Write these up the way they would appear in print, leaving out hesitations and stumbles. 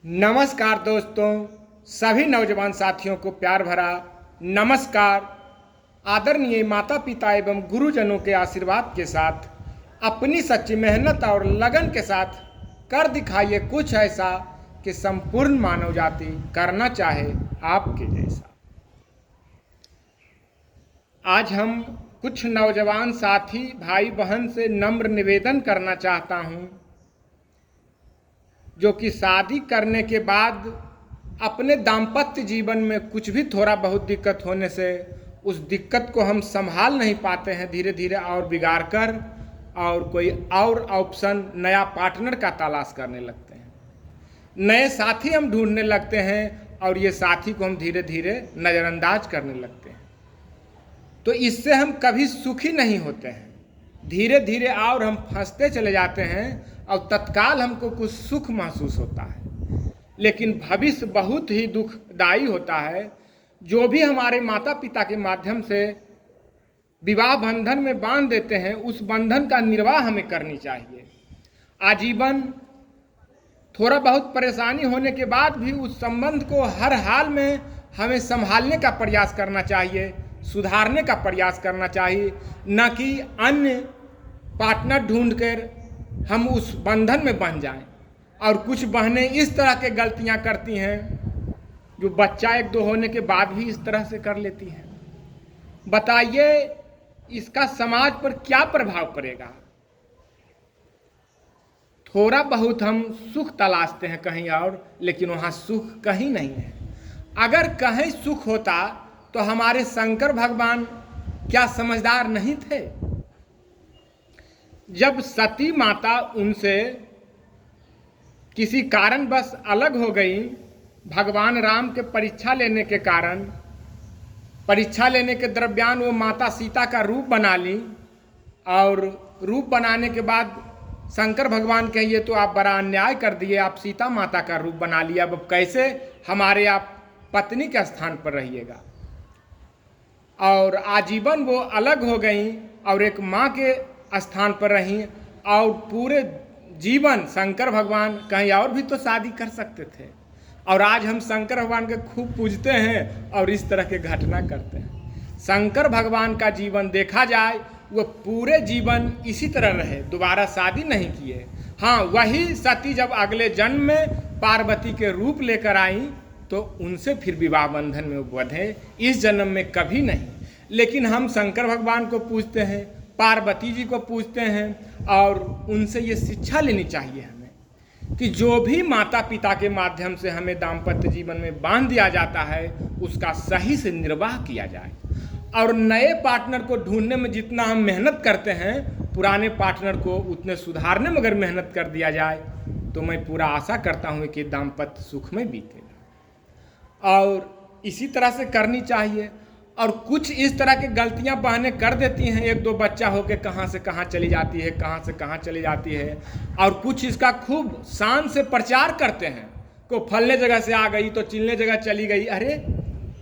नमस्कार दोस्तों, सभी नौजवान साथियों को प्यार भरा नमस्कार। आदरणीय माता पिता एवं गुरुजनों के आशीर्वाद के साथ अपनी सच्ची मेहनत और लगन के साथ कर दिखाइए कुछ ऐसा कि संपूर्ण मानव जाति करना चाहे आपके जैसा। आज हम कुछ नौजवान साथी भाई बहन से नम्र निवेदन करना चाहता हूँ, जो कि शादी करने के बाद अपने दाम्पत्य जीवन में कुछ भी थोड़ा बहुत दिक्कत होने से उस दिक्कत को हम संभाल नहीं पाते हैं, धीरे धीरे और बिगाड़ कर और कोई और ऑप्शन नया पार्टनर का तलाश करने लगते हैं। नए साथी हम ढूंढने लगते हैं और ये साथी को हम धीरे धीरे नज़रअंदाज करने लगते हैं। तो इससे हम कभी सुखी नहीं होते हैं, धीरे धीरे और हम फंसते चले जाते हैं और तत्काल हमको कुछ सुख महसूस होता है, लेकिन भविष्य बहुत ही दुखदायी होता है। जो भी हमारे माता पिता के माध्यम से विवाह बंधन में बांध देते हैं, उस बंधन का निर्वाह हमें करनी चाहिए। आजीवन थोड़ा बहुत परेशानी होने के बाद भी उस संबंध को हर हाल में हमें संभालने का प्रयास करना चाहिए, सुधारने का प्रयास करना चाहिए, न कि अन्य पार्टनर ढूंढकर हम उस बंधन में बंध जाएं। और कुछ बहनें इस तरह के गलतियां करती हैं जो बच्चा एक दो होने के बाद भी इस तरह से कर लेती हैं। बताइए इसका समाज पर क्या प्रभाव पड़ेगा। थोड़ा बहुत हम सुख तलाशते हैं कहीं और, लेकिन वहाँ सुख कहीं नहीं है। अगर कहीं सुख होता तो हमारे शंकर भगवान क्या समझदार नहीं थे? जब सती माता उनसे किसी कारणवश अलग हो गई, भगवान राम के परीक्षा लेने के कारण, परीक्षा लेने के दरमियान वो माता सीता का रूप बना ली और रूप बनाने के बाद शंकर भगवान कहिए तो आप बड़ा अन्याय कर दिए, आप सीता माता का रूप बना लिया, अब कैसे हमारे आप पत्नी के स्थान पर रहिएगा। और आजीवन वो अलग हो गई और एक माँ के स्थान पर रहीं और पूरे जीवन शंकर भगवान कहीं और भी तो शादी कर सकते थे। और आज हम शंकर भगवान के खूब पूजते हैं और इस तरह के घटना करते हैं। शंकर भगवान का जीवन देखा जाए वो पूरे जीवन इसी तरह रहे, दोबारा शादी नहीं किए। हाँ, वही सती जब अगले जन्म में पार्वती के रूप लेकर आई तो उनसे फिर विवाह बंधन में बंधे, इस जन्म में कभी नहीं। लेकिन हम शंकर भगवान को पूजते हैं, पार्वती जी को पूजते हैं और उनसे ये शिक्षा लेनी चाहिए हमें कि जो भी माता पिता के माध्यम से हमें दाम्पत्य जीवन में बांध दिया जाता है उसका सही से निर्वाह किया जाए। और नए पार्टनर को ढूंढने में जितना हम मेहनत करते हैं, पुराने पार्टनर को उतने सुधारने में अगर मेहनत कर दिया जाए तो मैं पूरा आशा करता हूँ कि दाम्पत्य सुख में बीतेगा। और इसी तरह से करनी चाहिए। और कुछ इस तरह की गलतियां बहनें कर देती हैं, एक दो बच्चा होके कहाँ से कहाँ चली जाती है, कहाँ से कहाँ चली जाती है। और कुछ इसका खूब शान से प्रचार करते हैं, को फलने जगह से आ गई तो चिलने जगह चली गई। अरे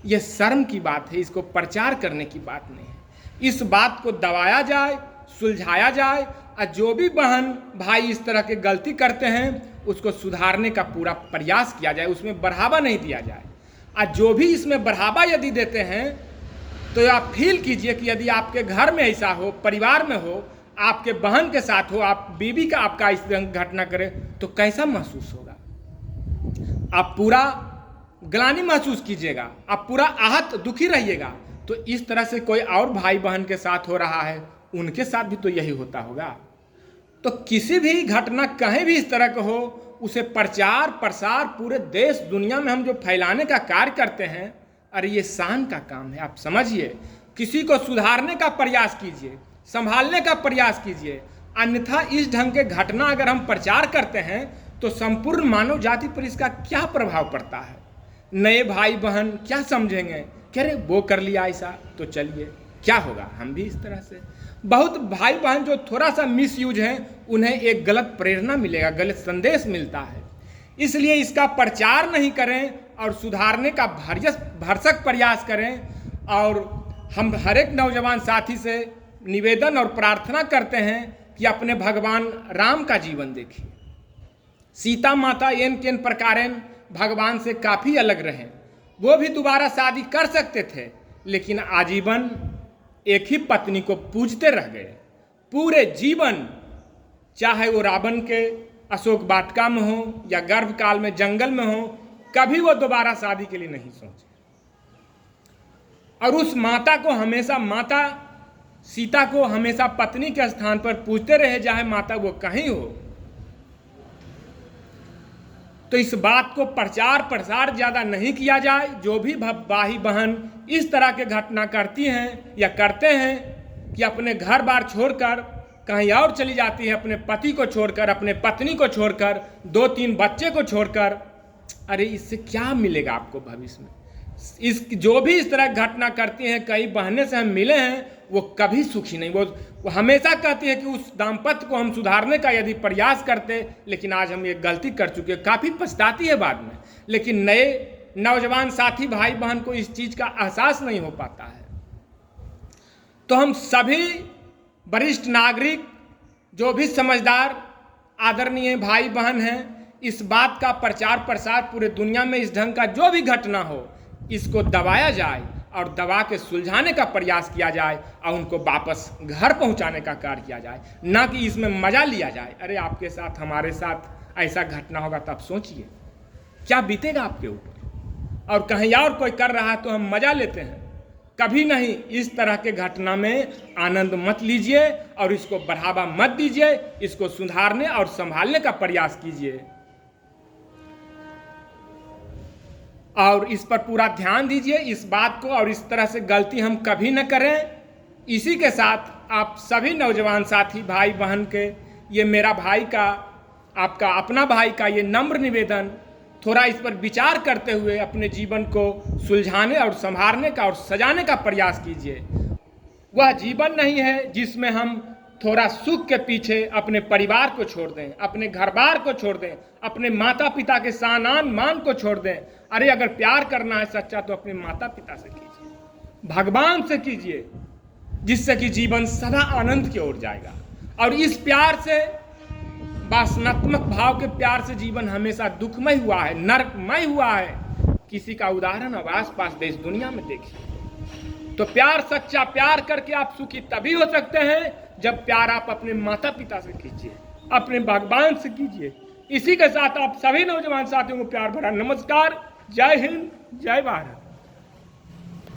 ये शर्म की बात है, इसको प्रचार करने की बात नहीं है। इस बात को दबाया जाए, सुलझाया जाए और जो भी बहन भाई इस तरह की गलती करते हैं उसको सुधारने का पूरा प्रयास किया जाए, उसमें बढ़ावा नहीं दिया जाए। और जो भी इसमें बढ़ावा यदि देते हैं तो आप फील कीजिए कि यदि आपके घर में ऐसा हो, परिवार में हो, आपके बहन के साथ हो, आप बीवी का आपका इस घटना करे तो कैसा महसूस होगा। आप पूरा ग्लानि महसूस कीजिएगा, आप पूरा आहत दुखी रहिएगा। तो इस तरह से कोई और भाई बहन के साथ हो रहा है, उनके साथ भी तो यही होता होगा। तो किसी भी घटना कहीं भी इस तरह का हो, उसे प्रचार प्रसार पूरे देश दुनिया में हम जो फैलाने का कार्य करते हैं, अरे ये शान का काम है। आप समझिए, किसी को सुधारने का प्रयास कीजिए, संभालने का प्रयास कीजिए। अन्यथा इस ढंग के घटना अगर हम प्रचार करते हैं तो संपूर्ण मानव जाति पर इसका क्या प्रभाव पड़ता है। नए भाई बहन क्या समझेंगे कि अरे वो कर लिया ऐसा तो चलिए, क्या होगा, हम भी इस तरह से। बहुत भाई बहन जो थोड़ा सा मिसयूज हैं उन्हें एक गलत प्रेरणा मिलेगा, गलत संदेश मिलता है। इसलिए इसका प्रचार नहीं करें और सुधारने का भरसक प्रयास करें। और हम हर एक नौजवान साथी से निवेदन और प्रार्थना करते हैं कि अपने भगवान राम का जीवन देखिए, सीता माता एन केन प्रकारेण भगवान से काफ़ी अलग रहे। वो भी दोबारा शादी कर सकते थे, लेकिन आजीवन एक ही पत्नी को पूजते रह गए पूरे जीवन, चाहे वो रावण के अशोक वाटिका में हो या गर्भकाल में जंगल में हो, कभी वो दोबारा शादी के लिए नहीं सोचे। और उस माता को हमेशा, माता सीता को हमेशा पत्नी के स्थान पर पूजते रहे, चाहे माता वो कहीं हो। तो इस बात को प्रचार प्रसार ज़्यादा नहीं किया जाए। जो भी भाई बहन इस तरह के घटना करती हैं या करते हैं कि अपने घर बार छोड़कर कहीं और चली जाती है, अपने पति को छोड़कर, अपने पत्नी को छोड़कर, 2-3 बच्चे को छोड़कर, अरे इससे क्या मिलेगा आपको भविष्य में? जो भी इस तरह घटना करती हैं, कई बहनें से हम मिले हैं, वो कभी सुखी नहीं। वो हमेशा कहती है कि उस दाम्पत्य को हम सुधारने का यदि प्रयास करते, लेकिन आज हम ये गलती कर चुके हैं, काफ़ी पछताती है बाद में। लेकिन नए नौजवान साथी भाई बहन को इस चीज़ का एहसास नहीं हो पाता है। तो हम सभी वरिष्ठ नागरिक, जो भी समझदार आदरणीय भाई बहन हैं, इस बात का प्रचार प्रसार पूरे दुनिया में इस ढंग का जो भी घटना हो, इसको दबाया जाए और दबा के सुलझाने का प्रयास किया जाए और उनको वापस घर पहुंचाने का कार्य किया जाए, ना कि इसमें मजा लिया जाए। अरे आपके साथ, हमारे साथ ऐसा घटना होगा तो आप सोचिए क्या बीतेगा आपके ऊपर। और कहीं और कोई कर रहा है तो हम मजा लेते हैं, कभी नहीं। इस तरह के घटना में आनंद मत लीजिए और इसको बढ़ावा मत दीजिए, इसको सुधारने और संभालने का प्रयास कीजिए और इस पर पूरा ध्यान दीजिए इस बात को, और इस तरह से गलती हम कभी न करें। इसी के साथ आप सभी नौजवान साथी भाई बहन के, ये मेरा भाई का, आपका अपना भाई का ये नम्र निवेदन, थोड़ा इस पर विचार करते हुए अपने जीवन को सुलझाने और संभालने का और सजाने का प्रयास कीजिए। वह जीवन नहीं है जिसमें हम थोड़ा सुख के पीछे अपने परिवार को छोड़ दें, अपने घर बार को छोड़ दें, अपने माता पिता के सामान मान को छोड़ दें। अरे अगर प्यार करना है सच्चा तो अपने माता पिता से कीजिए, भगवान से कीजिए, जिससे कि जीवन सदा आनंद की ओर जाएगा। और इस प्यार से, वासनात्मक भाव के प्यार से जीवन हमेशा दुखमय हुआ है, नरकमय हुआ है। किसी का उदाहरण अब आसपास देश दुनिया में देखिए। तो प्यार, सच्चा प्यार करके आप सुखी तभी हो सकते हैं जब प्यार आप अपने माता पिता से कीजिए, अपने भगवान से कीजिए। इसी के साथ आप सभी नौजवान साथियों को प्यार भरा नमस्कार। जय हिंद, जय भारत।